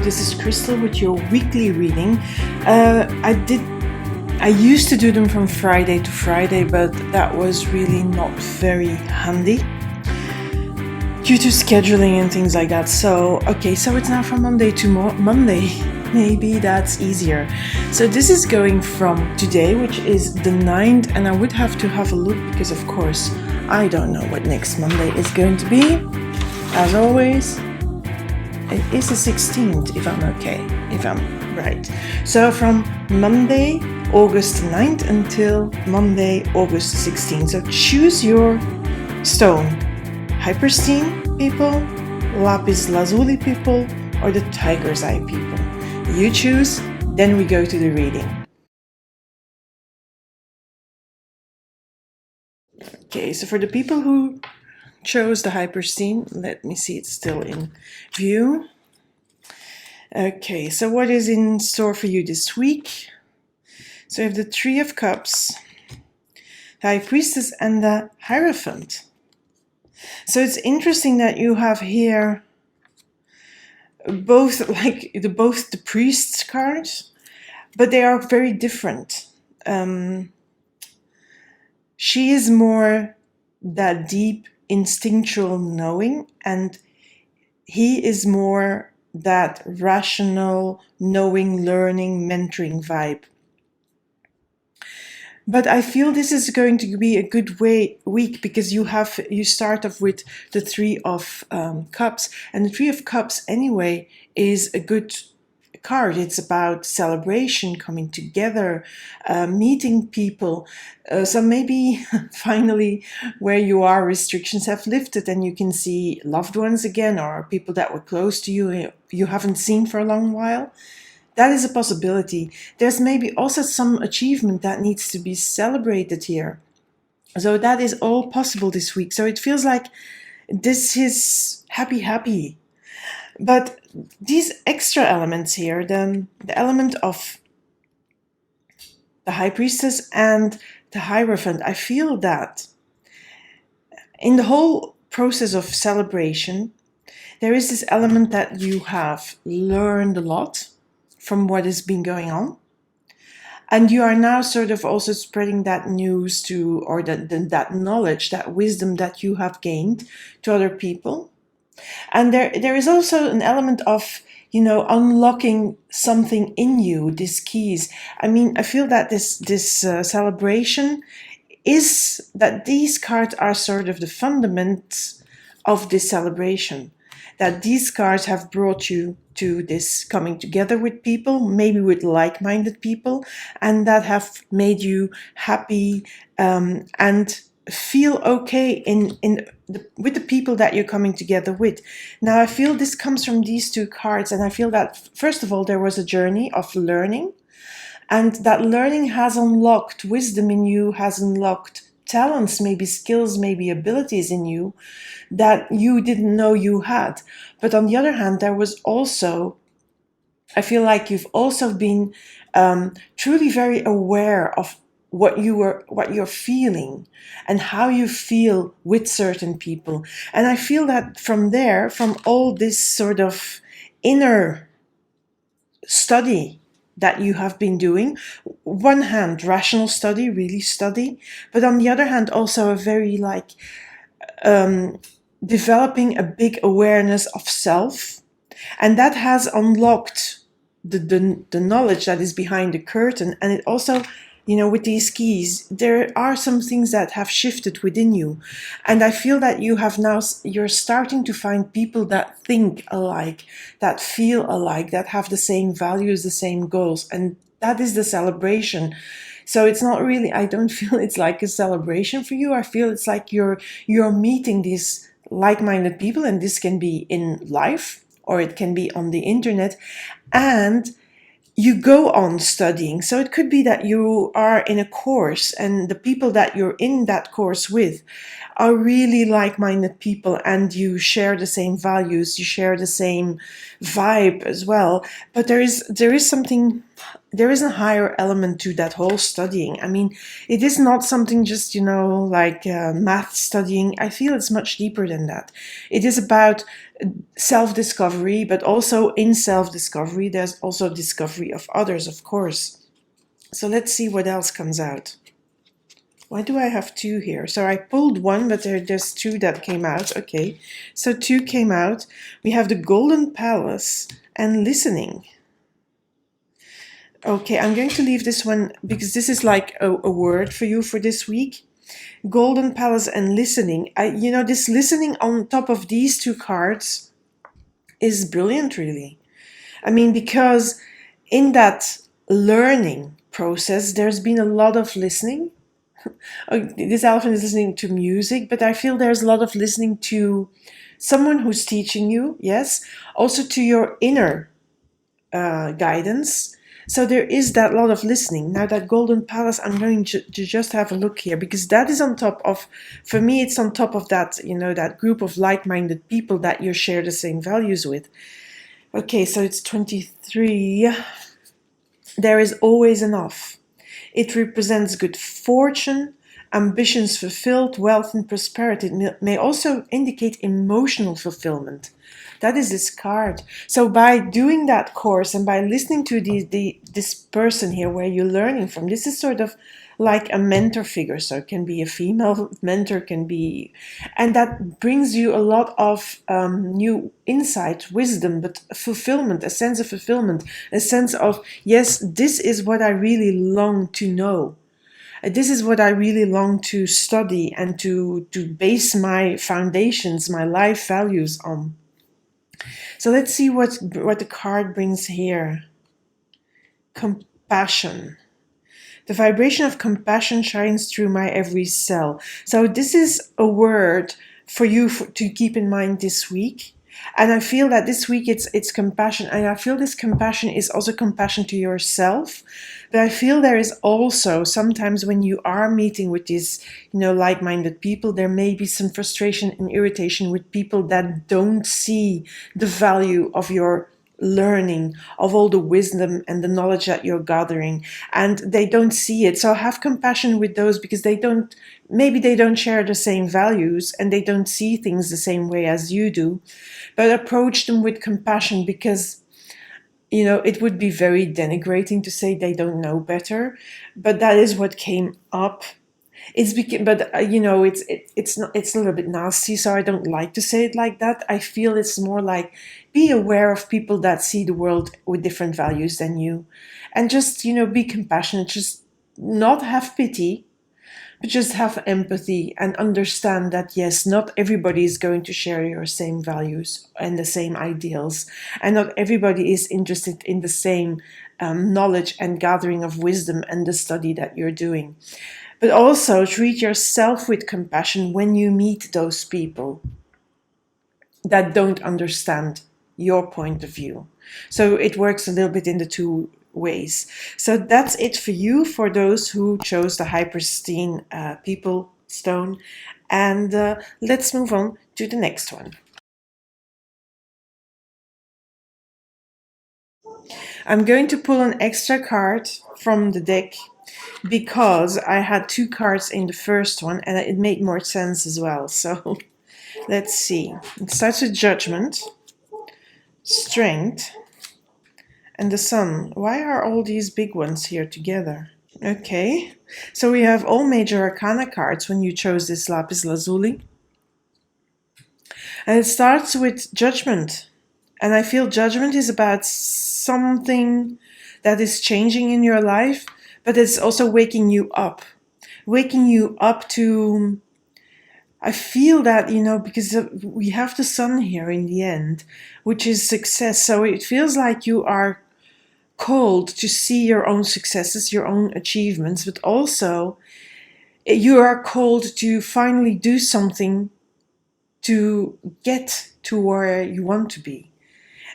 this is Christel with your weekly reading. I used to do them from Friday to Friday, but that was really not very handy due to scheduling and things like that. So it's now from Monday to Monday. Maybe that's easier. So this is going from today, which is the 9th, and I would have to have a look because, of course, I don't know what next Monday is going to be. As always, it is the 16th, if I'm right. So from Monday, August 9th until Monday, August 16th. So choose your stone. Hypersthene people, Lapis Lazuli people, or the Tiger's Eye people. You choose, then we go to the reading. Okay, so for the people who chose the Hypersthene, let me see, it's still in view. Okay, so what is in store for you this week? So we have the Three of Cups, the High Priestess, and the Hierophant. So it's interesting that you have here both the priest's cards, but they are very different. She is more that deep instinctual knowing, and he is more that rational knowing, learning, mentoring vibe. But I feel this is going to be a good week because you start off with the Three of Cups, and the Three of Cups anyway is a good card. It's about celebration, coming together, meeting people. So maybe finally where you are, restrictions have lifted and you can see loved ones again, or people that were close to you haven't seen for a long while. That is a possibility. There's maybe also some achievement that needs to be celebrated here. So that is all possible this week. So it feels like this is happy. But these extra elements here, the element of the High Priestess and the Hierophant, I feel that in the whole process of celebration, there is this element that you have learned a lot from what has been going on. And you are now sort of also spreading that news or that knowledge, that wisdom that you have gained to other people. And there is also an element of, unlocking something in you, these keys. I mean, I feel that this celebration is that these cards are sort of the fundaments of this celebration. That these cards have brought you to this coming together with people, maybe with like-minded people, and that have made you happy and feel okay with the people that you're coming together with. Now, I feel this comes from these two cards, and I feel that, first of all, there was a journey of learning, and that learning has unlocked wisdom in you, has unlocked talents, maybe skills, maybe abilities in you that you didn't know you had. But on the other hand, there was also, I feel like you've also been truly very aware of what you're feeling and how you feel with certain people. And I feel that from all this sort of inner study that you have been doing, one hand, rational study, really study, but on the other hand, also a very developing a big awareness of self. And that has unlocked the knowledge that is behind the curtain. And it also, with these keys, there are some things that have shifted within you. And I feel that you're starting to find people that think alike, that feel alike, that have the same values, the same goals. And that is the celebration. So it's not really, I don't feel it's like a celebration for you. I feel it's like you're meeting these like-minded people, and this can be in life or it can be on the internet, and you go on studying. So it could be that you are in a course and the people that you're in that course with are really like-minded people and you share the same values, you share the same vibe as well. But there is a higher element to that whole studying. I mean, it is not something just, like math studying. I feel it's much deeper than that. It is about self-discovery, but also in self-discovery, there's also discovery of others, of course. So let's see what else comes out. Why do I have two here? So I pulled one, but there's two that came out. Okay, so two came out. We have the Golden Palace and listening. Okay, I'm going to leave this one because this is like a word for you for this week. Golden Palace and listening. This listening on top of these two cards is brilliant, really. I mean, because in that learning process, there's been a lot of listening. This elephant is listening to music, but I feel there's a lot of listening to someone who's teaching you, yes, also to your inner guidance. So there is that lot of listening. Now that Golden Palace, I'm going to just have a look here, because that is on top of, for me, it's on top of that, that group of like-minded people that you share the same values with. Okay, so it's 23. There is always enough. It represents good fortune, ambitions fulfilled, wealth and prosperity. It may also indicate emotional fulfillment. That is this card. So by doing that course and by listening to this person here where you're learning from, this is sort of like a mentor figure. So it can be a female mentor, can be, and that brings you a lot of new insight, wisdom, but fulfillment, a sense of fulfillment, a sense of, yes, this is what I really long to know. This is what I really long to study and to base my foundations, my life values on. So let's see what the card brings here. Compassion. The vibration of compassion shines through my every cell. So this is a word for you to keep in mind this week. And I feel that this week it's compassion. And I feel this compassion is also compassion to yourself. But I feel there is also sometimes when you are meeting with these, like-minded people, there may be some frustration and irritation with people that don't see the value of your learning, of all the wisdom and the knowledge that you're gathering, and they don't see it. So have compassion with those, because maybe they don't share the same values and they don't see things the same way as you do. But approach them with compassion, because it would be very denigrating to say they don't know better, but that is what came up. It's it's a little bit nasty, so I don't like to say it like that. I feel it's more like, be aware of people that see the world with different values than you, and just be compassionate. Just not have pity, but just have empathy and understand that yes, not everybody is going to share your same values and the same ideals, and not everybody is interested in the same knowledge and gathering of wisdom and the study that you're doing. But also treat yourself with compassion when you meet those people that don't understand your point of view. So it works a little bit in the two ways. So that's it for you, for those who chose the Hypersthene People Stone. And let's move on to the next one. I'm going to pull an extra card from the deck, because I had two cards in the first one and it made more sense as well. So let's see. It starts with Judgment, Strength, and the Sun. Why are all these big ones here together? Okay, so we have all major arcana cards when you chose this Lapis Lazuli. And it starts with Judgment. And I feel Judgment is about something that is changing in your life, but it's also waking you up to, I feel that, because we have the Sun here in the end, which is success. So it feels like you are called to see your own successes, your own achievements, but also you are called to finally do something to get to where you want to be.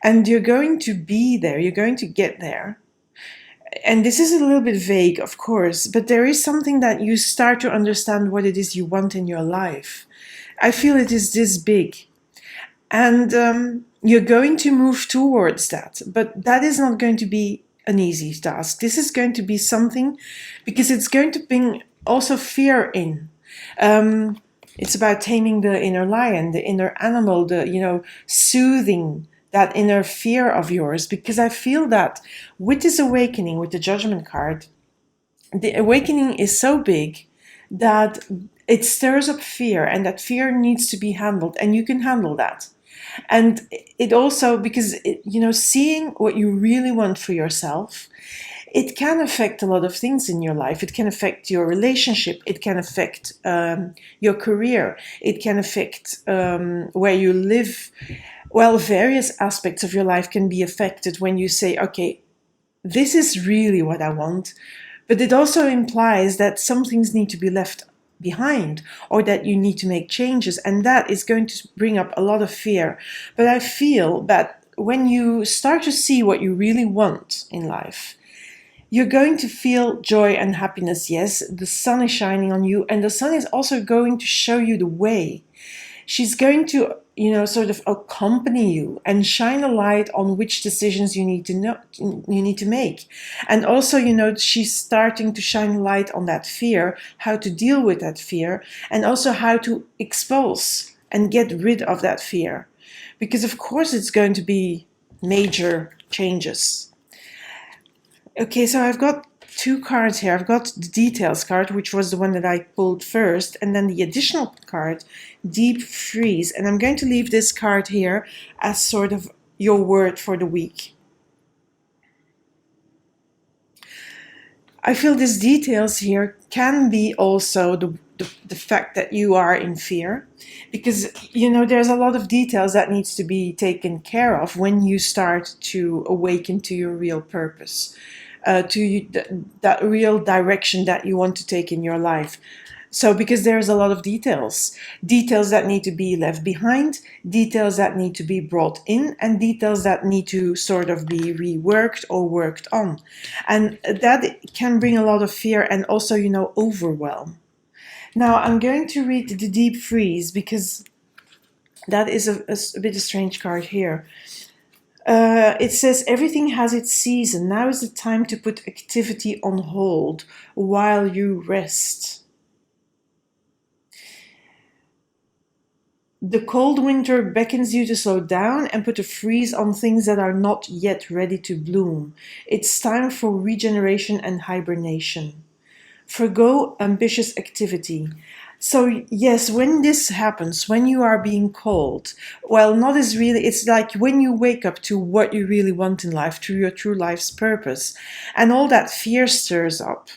And you're going to be there, you're going to get there. And this is a little bit vague, of course, but there is something that you start to understand what it is you want in your life. I feel it is this big. And you're going to move towards that, but that is not going to be an easy task. This is going to be something, because it's going to bring also fear in. It's about taming the inner lion, the inner animal, soothing that inner fear of yours, because I feel that with this awakening, with the Judgment card, the awakening is so big that it stirs up fear, and that fear needs to be handled, and you can handle that. And it also, because seeing what you really want for yourself, it can affect a lot of things in your life. It can affect your relationship. It can affect your career. It can affect where you live. Well, various aspects of your life can be affected when you say, okay, this is really what I want. But it also implies that some things need to be left behind, or that you need to make changes, and that is going to bring up a lot of fear. But I feel that when you start to see what you really want in life, you're going to feel joy and happiness. Yes, the sun is shining on you, and the sun is also going to show you the way. She's going to, sort of accompany you and shine a light on which decisions you need to make. And also, she's starting to shine a light on that fear, how to deal with that fear, and also how to expose and get rid of that fear. Because of course it's going to be major changes. Okay, so I've got two cards here. I've got the details card, which was the one that I pulled first, and then the additional card, Deep Freeze. And I'm going to leave this card here as sort of your word for the week. I feel these details here can be also the fact that you are in fear, because there's a lot of details that needs to be taken care of when you start to awaken to your real purpose, to that real direction that you want to take in your life. So because there's a lot of details that need to be left behind, details that need to be brought in, and details that need to sort of be reworked or worked on. And that can bring a lot of fear and also, overwhelm. Now I'm going to read the Deep Freeze, because that is a bit a strange card here. It says, everything has its season. Now is the time to put activity on hold while you rest. The cold winter beckons you to slow down and put a freeze on things that are not yet ready to bloom. It's time for regeneration and hibernation. Forgo ambitious activity. So yes, when this happens, when you are being called, well, not as really, it's like when you wake up to what you really want in life, to your true life's purpose, and all that fear stirs up.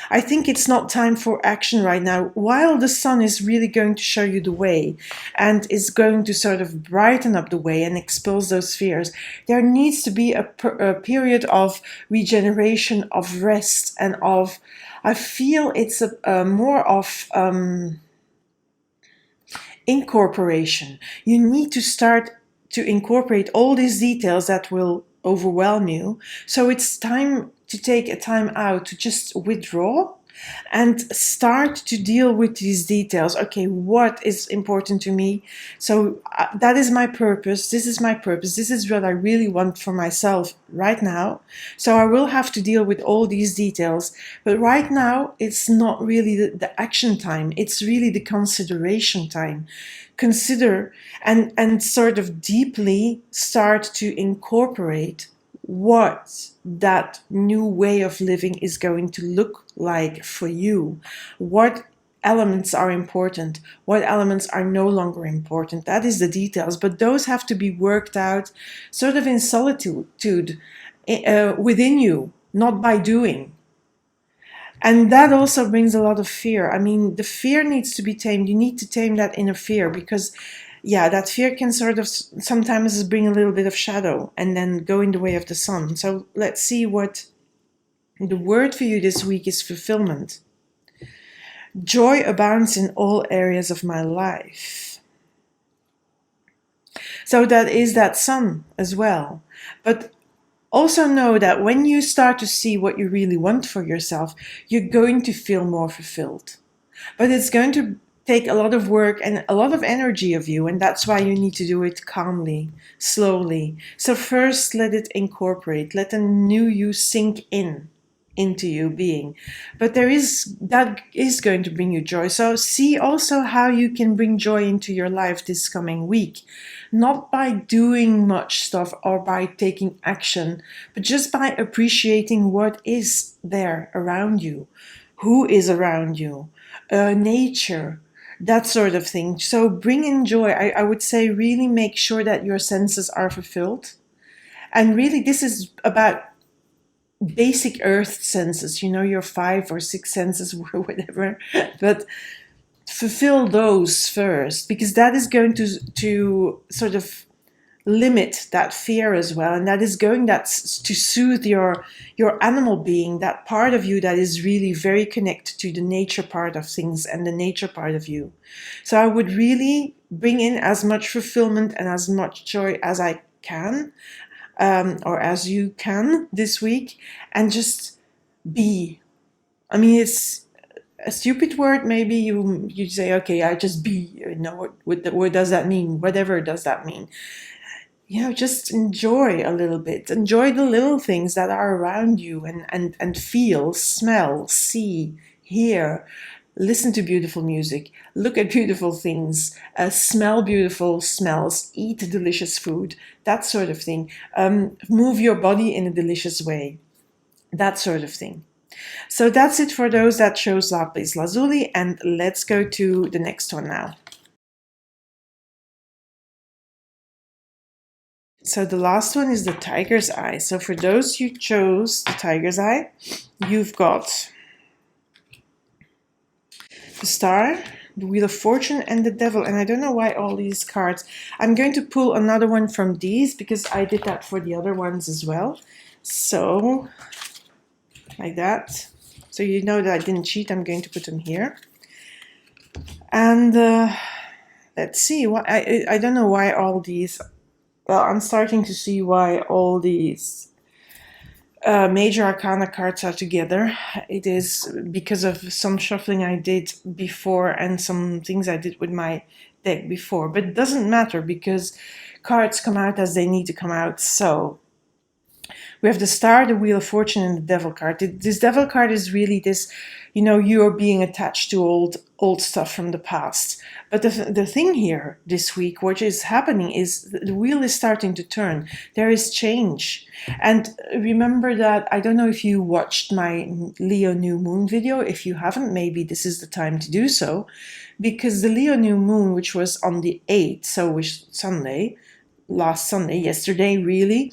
I think it's not time for action right now, while the sun is really going to show you the way and is going to sort of brighten up the way and expose those fears. There needs to be a period of regeneration, of rest, and of, I feel it's a more of incorporation. You need to start to incorporate all these details that will overwhelm you. So it's time to take a time out, to just withdraw and start to deal with these details. Okay, what is important to me? So that is my purpose. This is my purpose. This is what I really want for myself right now. So I will have to deal with all these details. But right now, it's not really the action time. It's really the consideration time. Consider and sort of deeply start to incorporate what that new way of living is going to look like for you. What elements are important, what elements are no longer important. That is the details, but those have to be worked out sort of in solitude within you, not by doing. And that also brings a lot of fear. I mean, the fear needs to be tamed. You need to tame that inner fear, because yeah, that fear can sort of sometimes bring a little bit of shadow and then go in the way of the sun. So let's see what the word for you this week is: fulfillment. Joy abounds in all areas of my life. So that is that sun as well. But Also know that when you start to see what you really want for yourself, you're going to feel more fulfilled. But it's going to take a lot of work and a lot of energy of you, and that's why you need to do it calmly, slowly. So first let it incorporate, let the new you sink in into you being. But that is going to bring you joy. So see also how you can bring joy into your life this coming week, not by doing much stuff or by taking action, but just by appreciating what is there around you, who is around you, nature, that sort of thing. So bring in joy. I would say really make sure that your senses are fulfilled. And really, this is about basic earth senses, your 5 or 6 senses or whatever, but fulfill those first, because that is going to sort of limit that fear as well, and that is going to soothe your animal being, that part of you that is really very connected to the nature part of things and the nature part of you. So I would really bring in as much fulfillment and as much joy as I can, or as you can this week, and just be. I mean, it's a stupid word. Maybe you say, okay, I just be. What does that mean? Whatever does that mean? Just enjoy a little bit. Enjoy the little things that are around you, and feel, smell, see, hear. Listen to beautiful music, look at beautiful things, smell beautiful smells, eat delicious food, that sort of thing. Move your body in a delicious way, that sort of thing. So that's it for those that chose Lapis Lazuli, and let's go to the next one now. So the last one is the Tiger's Eye. So for those who chose the Tiger's Eye, you've got the Star, the Wheel of Fortune, and the Devil. And I don't know why all these cards. I'm going to pull another one from these because I did that for the other ones as well. So, like that. So you know that I didn't cheat. I'm going to put them here. And let's see. I don't know why all these. Well, I'm starting to see why all these major arcana cards are together. It is because of some shuffling I did before and some things I did with my deck before. But it doesn't matter because cards come out as they need to come out. So we have the Star, the Wheel of Fortune, and the Devil card. This Devil card is really this, you're being attached to old stuff from the past. But the thing here this week, what is happening is the wheel is starting to turn. There is change. And remember that, I don't know if you watched my Leo New Moon video. If you haven't, maybe this is the time to do so. Because the Leo New Moon, which was on the 8th, so which Sunday, last Sunday, yesterday really,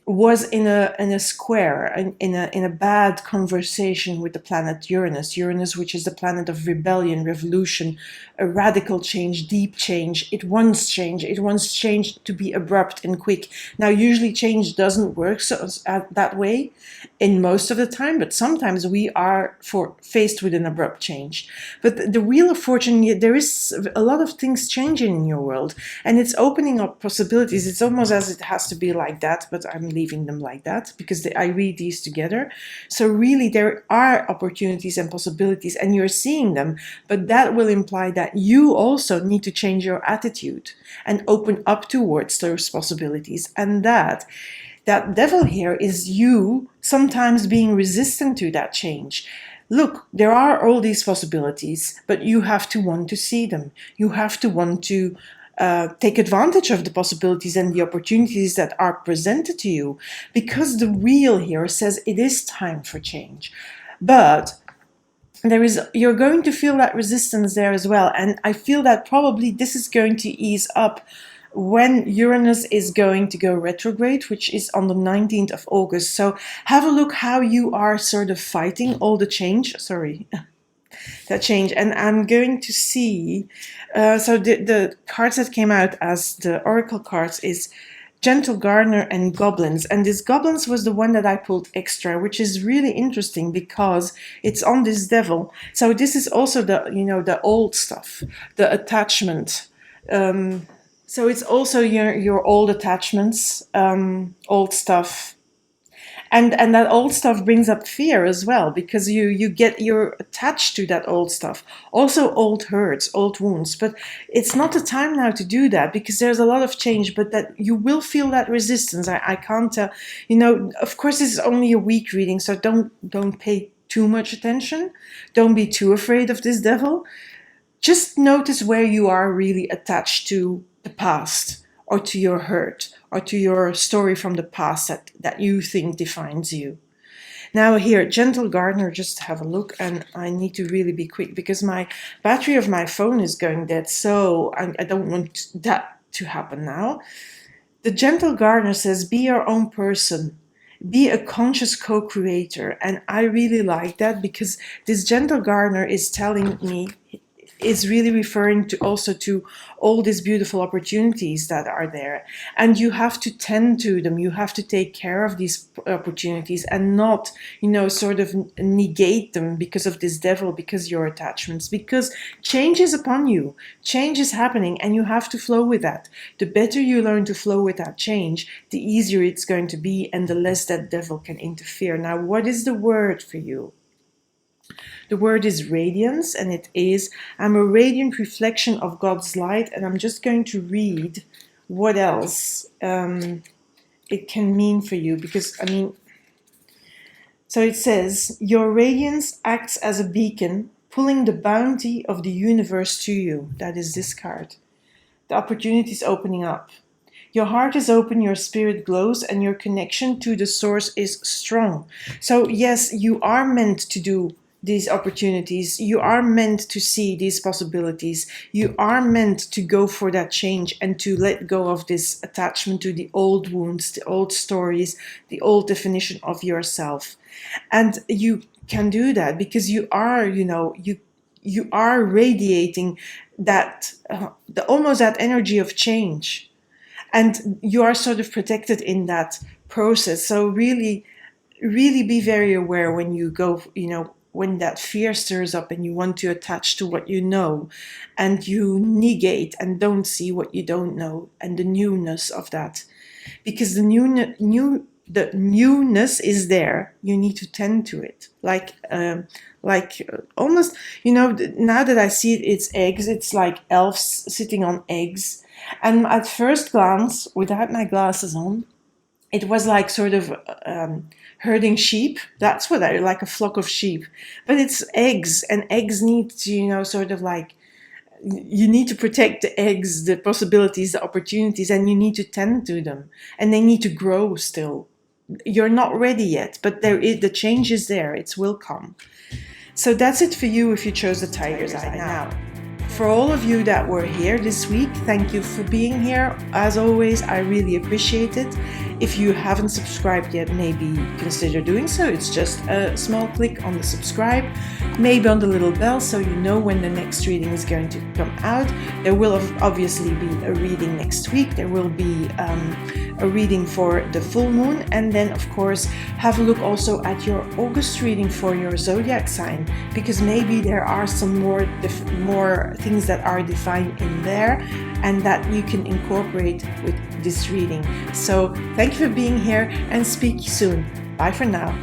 was in a square, in a bad conversation with the planet Uranus, which is the planet of rebellion, revolution, a radical change, deep change. It wants change to be abrupt and quick. Now, usually change doesn't work that way in most of the time, but sometimes we are faced with an abrupt change. But the Wheel of Fortune, there is a lot of things changing in your world, and it's opening up possibilities. It's almost as it has to be like that, but I'm leaving them like that because I read these together. So really there are opportunities and possibilities, and you're seeing them, but that will imply that you also need to change your attitude and open up towards those possibilities. And that Devil here is you sometimes being resistant to that change. Look, there are all these possibilities, but you have to want to see them. You have to want to take advantage of the possibilities and the opportunities that are presented to you, because the wheel here says it is time for change. But you're going to feel that resistance there as well, and I feel that probably this is going to ease up when Uranus is going to go retrograde, which is on the 19th of August. So have a look how you are sort of fighting all the change. Sorry. That change. And I'm going to see, so the cards that came out as the oracle cards is Gentle Gardener and Goblins. And this Goblins was the one that I pulled extra, which is really interesting because it's on this Devil. So this is also the old stuff, the attachment, So it's also your old attachments, old stuff. And that old stuff brings up fear as well, because you're attached to that old stuff. Also old hurts, old wounds. But it's not the time now to do that, because there's a lot of change, but that you will feel that resistance. I can't tell, of course this is only a week reading, so don't pay too much attention. Don't be too afraid of this devil. Just notice where you are really attached to the past, or to your hurt, or to your story from the past that you think defines you. Now here, Gentle Gardener, just have a look, and I need to really be quick because my battery of my phone is going dead, so I don't want that to happen now. The Gentle Gardener says, be your own person. Be a conscious co-creator. And I really like that, because this Gentle Gardener is telling me, is really referring to also to all these beautiful opportunities that are there. And you have to tend to them. You have to take care of these opportunities and not, sort of negate them because of this devil, because your attachments, because change is upon you. Change is happening and you have to flow with that. The better you learn to flow with that change, the easier it's going to be and the less that devil can interfere. Now, what is the word for you? The word is radiance, and it is, I'm a radiant reflection of God's light. And I'm just going to read what else it can mean for you, because, so it says, your radiance acts as a beacon, pulling the bounty of the universe to you. That is this card. The opportunity is opening up. Your heart is open, your spirit glows, and your connection to the source is strong. So yes, you are meant to do these opportunities. You are meant to see these possibilities. You are meant to go for that change and to let go of this attachment to the old wounds, the old stories, the old definition of yourself. And you can do that because you are, you are radiating that, almost that energy of change. And you are sort of protected in that process. So really, really be very aware when you go, when that fear stirs up and you want to attach to what you know, and you negate and don't see what you don't know, and the newness of that. Because the newness is there. You need to tend to it. Like almost, now that I see it, it's eggs. It's like elves sitting on eggs. And at first glance, without my glasses on, it was like sort of herding sheep. That's what I like, a flock of sheep. But it's eggs, and eggs need to, sort of like, you need to protect the eggs, the possibilities, the opportunities, and you need to tend to them. And they need to grow still. You're not ready yet, but the change is there. It will come. So that's it for you if you chose the Tiger's Eye now. For all of you that were here this week, thank you for being here. As always, I really appreciate it. If you haven't subscribed yet, maybe consider doing so. It's just a small click on the subscribe, maybe on the little bell, so you know when the next reading is going to come out. There will obviously be a reading next week. There will be a reading for the full moon, and then of course have a look also at your August reading for your zodiac sign, because maybe there are some more things that are defined in there and that you can incorporate with this reading. So thank you for being here and speak soon. Bye for now.